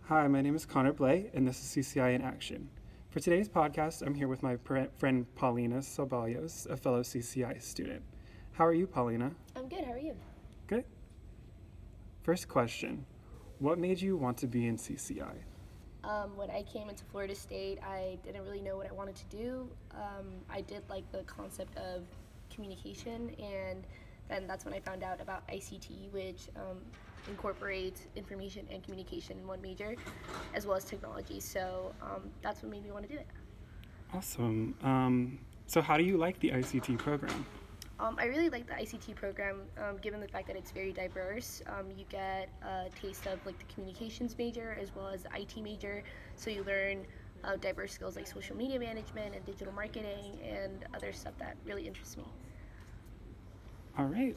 Hi, my name is Connor Blay, and this is CCI in Action. For today's podcast, I'm here with my friend Paulina Soballos, a fellow CCI student. How are you, Paulina? I'm good. How are you? Good. First question, what made you want to be in CCI? When I came into Florida State, I didn't really know what I wanted to do. I did like the concept of communication, and then that's when I found out about ICT, which incorporates information and communication in one major, as well as technology. So that's what made me want to do it. Awesome. So how do you like the ICT program? I really like the ICT program, given the fact that it's very diverse. You get a taste of like the communications major as well as the IT major, so you learn diverse skills like social media management and digital marketing and other stuff that really interests me. All right.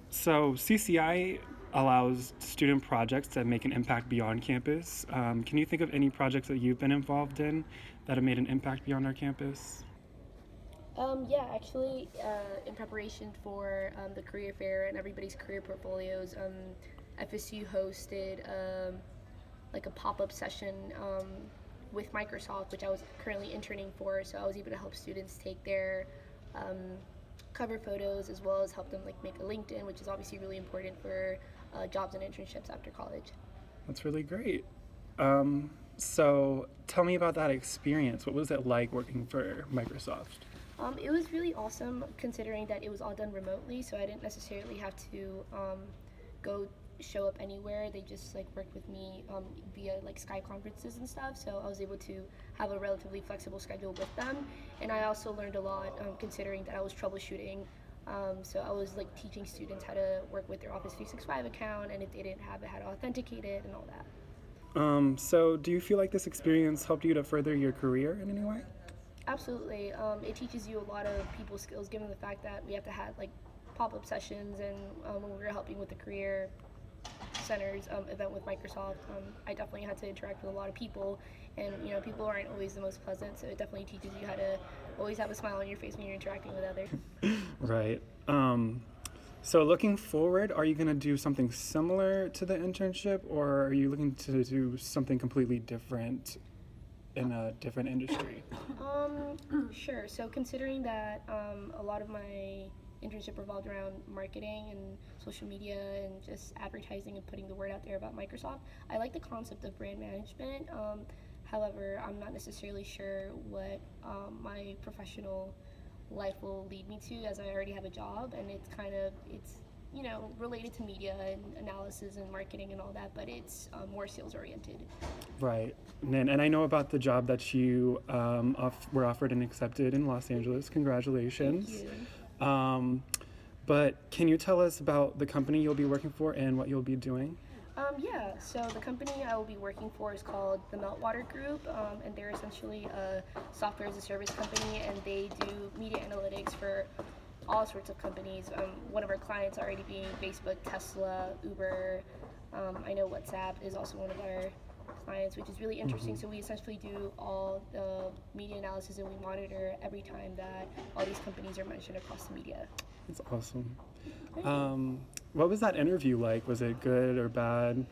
So CCI allows student projects that make an impact beyond campus. Can you think of any projects that you've been involved in that have made an impact beyond our campus? Actually, in preparation for the career fair and everybody's career portfolios, FSU hosted like a pop-up session with Microsoft, which I was currently interning for. So I was able to help students take their cover photos as well as help them like make a LinkedIn, which is obviously really important for jobs and internships after college. That's really great. So tell me about that experience. What was it like working for Microsoft? It was really awesome considering that it was all done remotely, so I didn't necessarily have to go show up anywhere. They just like worked with me via like Skype conferences and stuff, so I was able to have a relatively flexible schedule with them. And I also learned a lot considering that I was troubleshooting. So I was like teaching students how to work with their Office 365 account, and if they didn't have it, how to authenticate it and all that. So do you feel like this experience helped you to further your career in any way? Absolutely. It teaches you a lot of people skills, given the fact that we have to have like pop-up sessions, and when we were helping with the career centers event with Microsoft, I definitely had to interact with a lot of people, and people aren't always the most pleasant, so it definitely teaches you how to always have a smile on your face when you're interacting with others. Right. So looking forward, are you going to do something similar to the internship, or are you looking to do something completely different in a different industry? Sure. So considering that a lot of my internship revolved around marketing and social media and just advertising and putting the word out there about Microsoft, I like the concept of brand management. However, I'm not necessarily sure what my professional life will lead me to, as I already have a job, and it's related to media and analysis and marketing and all that, but it's more sales oriented. Right. And I know about the job that you were offered and accepted in Los Angeles. Congratulations. Thank you. But can you tell us about the company you'll be working for and what you'll be doing? So the company I will be working for is called the Meltwater Group, and they're essentially a software as a service company, and they do media analytics for all sorts of companies. One of our clients already being Facebook, Tesla, Uber. I know WhatsApp is also one of our clients, which is really interesting. So we essentially do all the media analysis, and we monitor every time that all these companies are mentioned across the media. That's awesome. What was that interview like? Was it good or bad?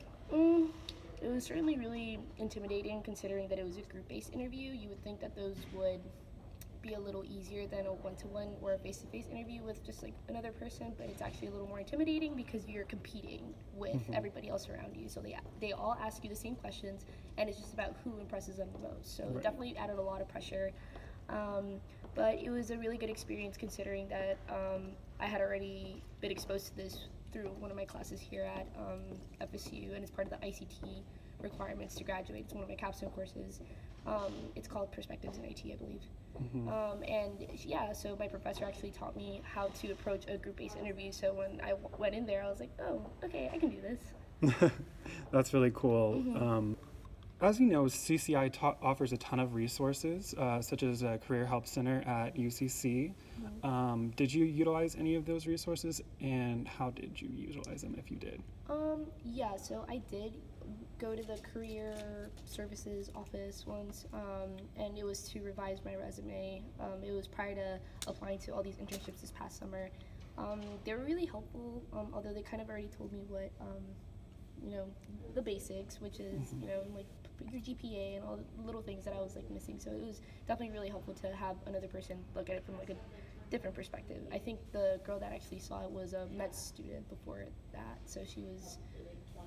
It was certainly really intimidating considering that it was a group-based interview. You would think that those would be a little easier than a one-to-one or a face-to-face interview with just like another person, but it's actually a little more intimidating because you're competing with everybody else around you. So they all ask you the same questions, and it's just about who impresses them the most. So Right. It definitely added a lot of pressure. But it was a really good experience considering that I had already been exposed to this through one of my classes here at FSU, and it's part of the ICT requirements to graduate. It's one of my capstone courses. It's called Perspectives in IT, I believe. So my professor actually taught me how to approach a group-based interview. So when I went in there, I was like, oh, okay, I can do this. That's really cool. As you know, CCI offers a ton of resources, such as a Career Help Center at UCC. Did you utilize any of those resources, and how did you utilize them if you did? So I did go to the career services office once, and it was to revise my resume. It was prior to applying to all these internships this past summer. They were really helpful, although they kind of already told me what, the basics, which is, like your GPA and all the little things that I was like missing. So it was definitely really helpful to have another person look at it from like a different perspective. I think the girl that actually saw it was a med student before that, so she was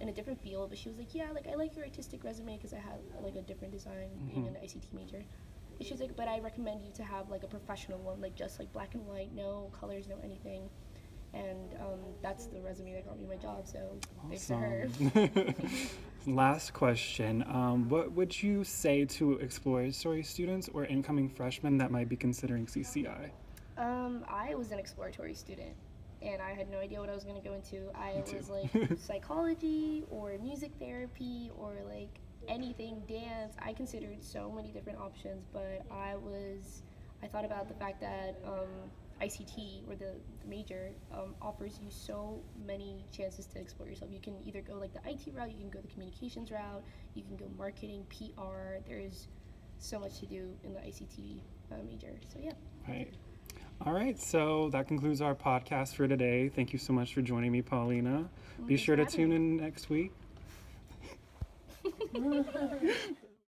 in a different field, but she was like, yeah, like I like your artistic resume because I had like a different design being an ICT major. And she was like, but I recommend you to have like a professional one, like just like black and white, no colors, no anything. And that's the resume that got me my job, so thanks to her. Last question. What would you say to exploratory students or incoming freshmen that might be considering CCI? I was an exploratory student, and I had no idea what I was going to go into. I was like psychology or music therapy or like anything, dance. I considered so many different options, but I thought about the fact that ICT, or the major, offers you so many chances to explore yourself. You can either go like the IT route, you can go the communications route, you can go marketing, PR. There's so much to do in the ICT major. So yeah. Right. All right, so that concludes our podcast for today. Thank you so much for joining me, Paulina. Be sure to tune in next week.